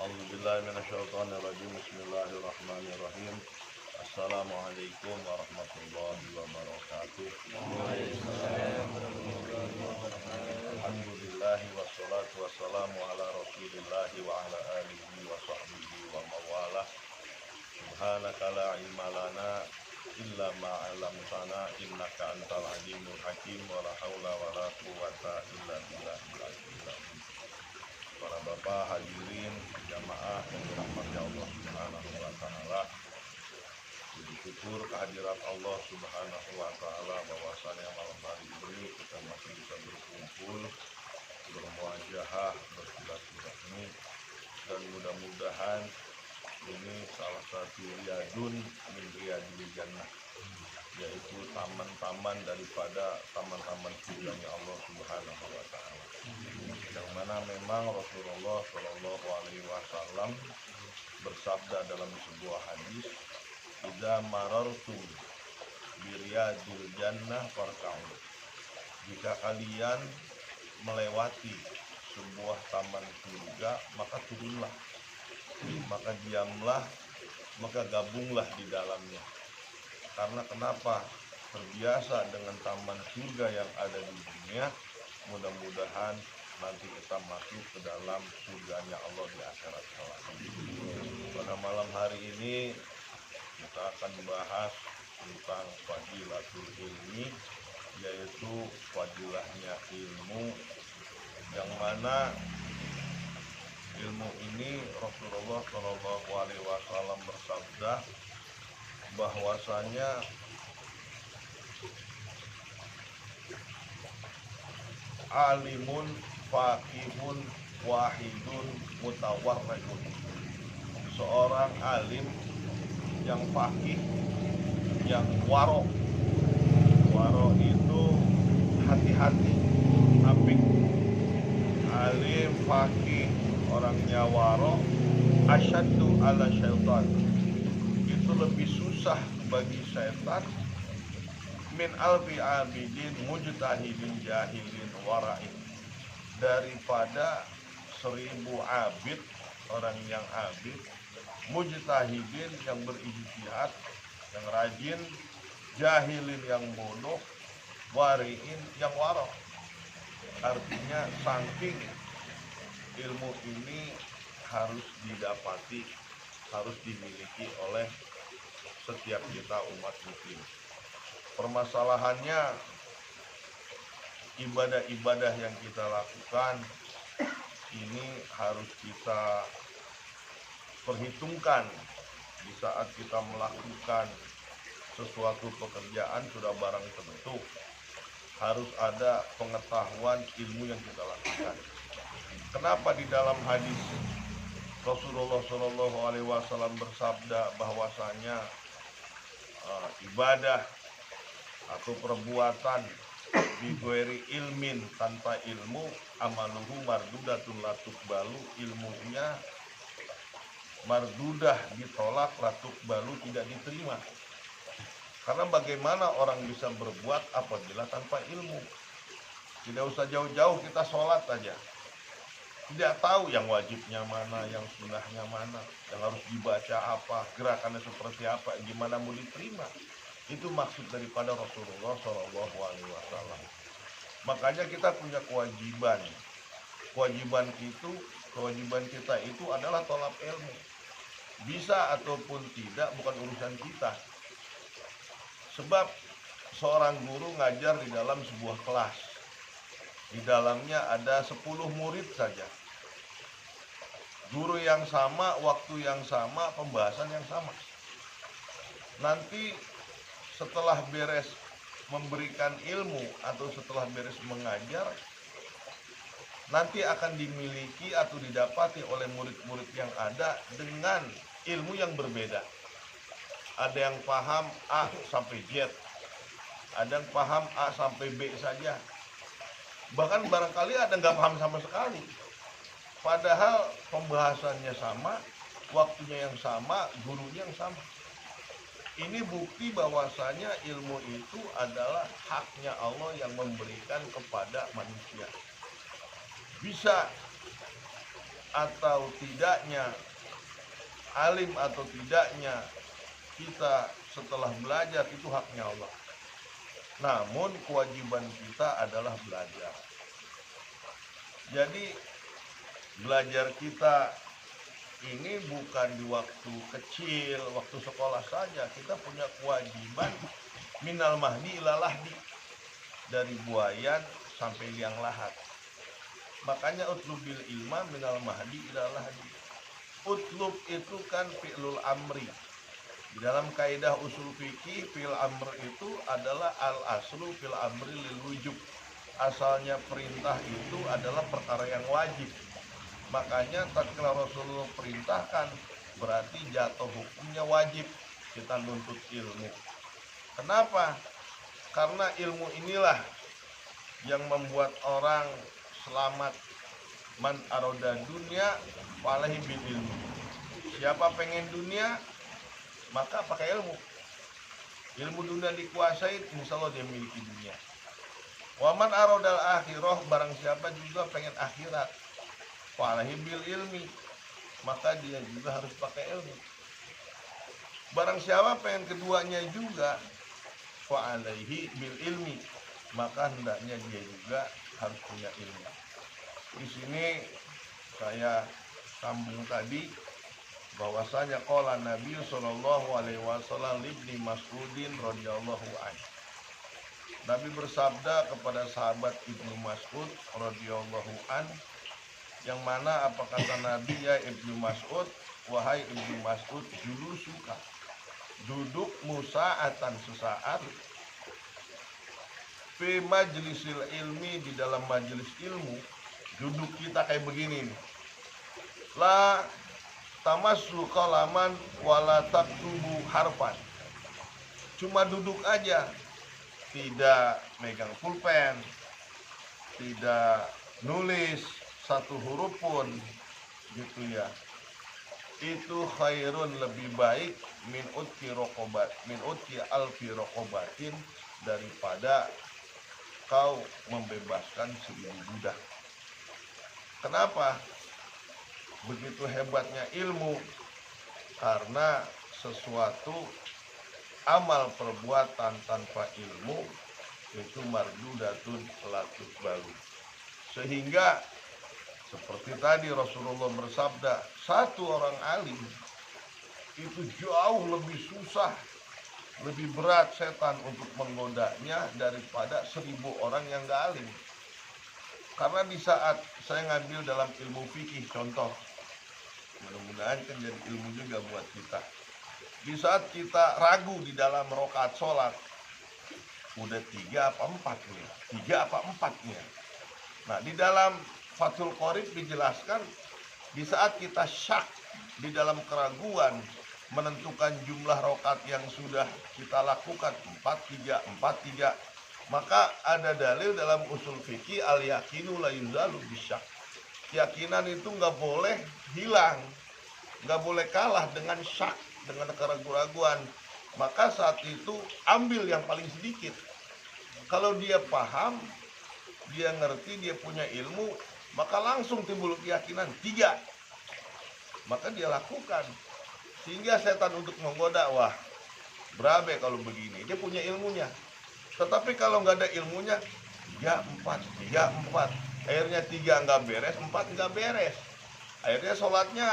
A'udzubillahi minasyaitonirrajim. Bismillahirrahmanirrahim. Assalamualaikum warahmatullahi wabarakatuh. Alhamdulillahi wassalatu wassalamu ala rasulillahi wa ala alihi wa sahbihi wa mawalah. Subhanaka la ilma lana illa ma 'allamtana innaka antal alimul hakim wa la haula wa la quwwata illa billahil aliyyil azim. Para bapak hadirin jamaah yang dirahmati Allah Subhanahu wa taala. Puji syukur kehadirat Allah Subhanahu wa taala bahwasanya malam hari ini kita masih bisa berkumpul, bermuajahah, bersilaturahmi, dan mudah-mudahan ini salah satu riyadun min riyadil jannah, yaitu taman-taman daripada taman-taman surganya Allah Subhanahu wa taala. Yang mana memang Rasulullah Shallallahu alaihi wasallam bersabda dalam sebuah hadis, "Idza marartum bi riyadil jannah farka'u." Jika kalian melewati sebuah taman surga, maka turunlah, maka diamlah, maka gabunglah di dalamnya. Karena kenapa? Terbiasa dengan taman surga yang ada di dunia, mudah-mudahan nanti kita masuk ke dalam surganya Allah di akhirat kelak. Pada malam hari ini kita akan membahas tentang fadilatul ilmi, yaitu fadilahnya ilmu, yang mana ilmu ini Rasulullah Shallallahu alaihi wasallam bersabda bahwasanya alimun faqihun wahidun mutawarriun. Seorang alim yang faqih, yang waro. Waro itu hati-hati, apik. Alim faqih, orangnya waro, asyaddu ala syaitan. Itu lebih susah bagi syaitan min alfi abidin mujtahidin jahilin wara'in, daripada 1000 abid, orang yang abid, mujtahidin yang berijtihad, yang rajin, jahilin yang bodoh, wari'in yang wara. Artinya saking ilmu ini harus didapati, harus dimiliki oleh setiap kita umat muslim. Permasalahannya, ibadah-ibadah yang kita lakukan ini harus kita perhitungkan di saat kita melakukan sesuatu pekerjaan. Sudah barang tentu harus ada pengetahuan ilmu yang kita lakukan. Kenapa di dalam hadis Rasulullah Shallallahu alaihi wasallam bersabda bahwasanya ibadah atau perbuatan bighairi ilmin, tanpa ilmu, amaluhu mardudatun la tuqbalu, ilmunya mardudah, ditolak, la tuqbalu, tidak diterima. Karena bagaimana orang bisa berbuat apabila tanpa ilmu? Tidak usah jauh-jauh, kita sholat aja tidak tahu yang wajibnya mana, yang sunnahnya mana, yang harus dibaca apa, gerakannya seperti apa, gimana mau diterima. Itu maksud daripada Rasulullah Shallallahu alaihi wasallam. Makanya kita punya kewajiban. Kewajiban kita itu adalah tolab ilmu. Bisa ataupun tidak bukan urusan kita. Sebab seorang guru ngajar di dalam sebuah kelas, di dalamnya ada 10 murid saja. Guru yang sama, waktu yang sama, pembahasan yang sama. Nanti setelah beres memberikan ilmu atau setelah beres mengajar, nanti akan dimiliki atau didapati oleh murid-murid yang ada dengan ilmu yang berbeda. Ada yang paham A sampai Z, ada yang paham A sampai B saja. Bahkan barangkali ada nggak paham sama sekali. Padahal pembahasannya sama, waktunya yang sama, gurunya yang sama. Ini bukti bahwasanya ilmu itu adalah haknya Allah yang memberikan kepada manusia. Bisa atau tidaknya, alim atau tidaknya kita setelah belajar itu haknya Allah. Namun kewajiban kita adalah belajar. Jadi belajar kita ini bukan di waktu kecil, waktu sekolah saja. Kita punya kewajiban minal mahdi ila lahdi, dari buayan sampai liang lahat. Makanya utlubil ilma minal mahdi ila lahdi. Utlub itu kan fi'lul amri. Di dalam kaidah usul fikih, fi'il amr itu adalah al-aslu fil amri lil wujub. Asalnya perintah itu adalah perkara yang wajib. Makanya tatkala Rasulullah perintahkan, berarti jatuh hukumnya wajib kita nuntut ilmu. Kenapa? Karena ilmu inilah yang membuat orang selamat. Man aroda dunia walahi bil ilmu. Siapa pengen dunia, maka pakai ilmu. Ilmu dunia dikuasai, insya Allah dia miliki dunia. Waman arodal akhirah, barang siapa juga pengen akhirat, walahi bil ilmi, maka dia juga harus pakai ilmu. Barang siapa pengen keduanya juga, wa'alaihi bil ilmi, maka hendaknya dia juga harus punya ilmu. Di sini saya sambung tadi bahwasanya qala Nabi sallallahu alaihi wasallam libni Mas'udin radhiyallahu anhu. Nabi bersabda kepada sahabat Ibnu Mas'ud radhiyallahu anhu, yang mana apa kata Nabi, ya Ibnu Mas'ud, wahai Ibnu Mas'ud, julusuka, duduk musa'atan sesaat, fi majlisil ilmi, di dalam majelis ilmu, duduk kita kayak begini nih. La tamassu qalaman wala taktubu harfan. Cuma duduk aja, tidak megang pulpen, tidak nulis satu huruf pun, gitu ya. Itu khairun, lebih baik, min utki rokobat, min utki alfi rokobatin, daripada kau membebaskan 1000 budak. Kenapa begitu hebatnya ilmu? Karena sesuatu amal perbuatan tanpa ilmu itu mardudatun latut balu. Sehingga seperti tadi Rasulullah bersabda, satu orang alim itu jauh lebih susah, lebih berat setan untuk menggodanya daripada 1000 orang yang gak alim. Karena di saat saya ngambil dalam ilmu fikih, contoh, mudah-mudahan kan jadi ilmu juga buat kita. Di saat kita ragu di dalam rakaat sholat, udah 3 apa 4 nih, 3 apa 4 nih. Nah, di dalam Fathul Qorib dijelaskan, di saat kita syak di dalam keraguan menentukan jumlah rakaat yang sudah kita lakukan 4-3, maka ada dalil dalam usul fikih, al yakinu la yuzalu bisyak. Keyakinan itu nggak boleh hilang, nggak boleh kalah dengan syak, dengan keraguan. Maka saat itu ambil yang paling sedikit. Kalau dia paham, dia ngerti, dia punya ilmu, maka langsung timbul keyakinan 3, maka dia lakukan. Sehingga setan untuk menggoda, wah berabe kalau begini, dia punya ilmunya. Tetapi kalau nggak ada ilmunya, 3-4, akhirnya 3 nggak beres, 4 nggak beres, akhirnya sholatnya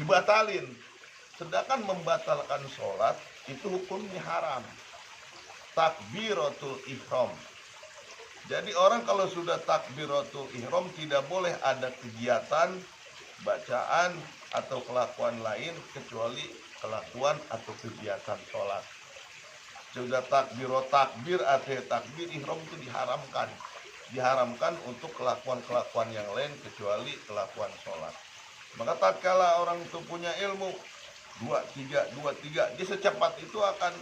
dibatalin. Sedangkan membatalkan sholat itu hukumnya haram, takbiratul ihram. Jadi orang kalau sudah takbiratul ihram tidak boleh ada kegiatan, bacaan atau kelakuan lain kecuali kelakuan atau kegiatan sholat. Sudah takbir atau takbir ihram itu diharamkan untuk kelakuan-kelakuan yang lain kecuali kelakuan sholat. Maka tatkala orang itu punya ilmu 2-3, dia secepat itu akan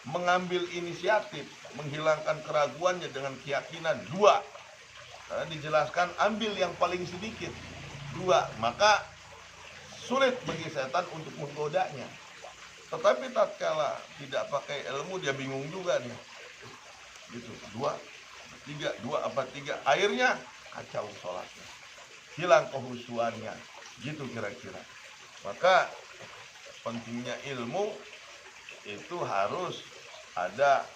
mengambil inisiatif, menghilangkan keraguannya dengan keyakinan 2. Karena dijelaskan ambil yang paling sedikit 2, maka sulit bagi setan untuk menggodanya. Tetapi tatkala tidak pakai ilmu, dia bingung juga nih, gitu, 2-3, akhirnya kacau sholatnya, hilang kehusuannya, gitu kira-kira. Maka pentingnya ilmu itu harus ada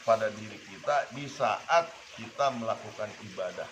pada diri kita di saat kita melakukan ibadah.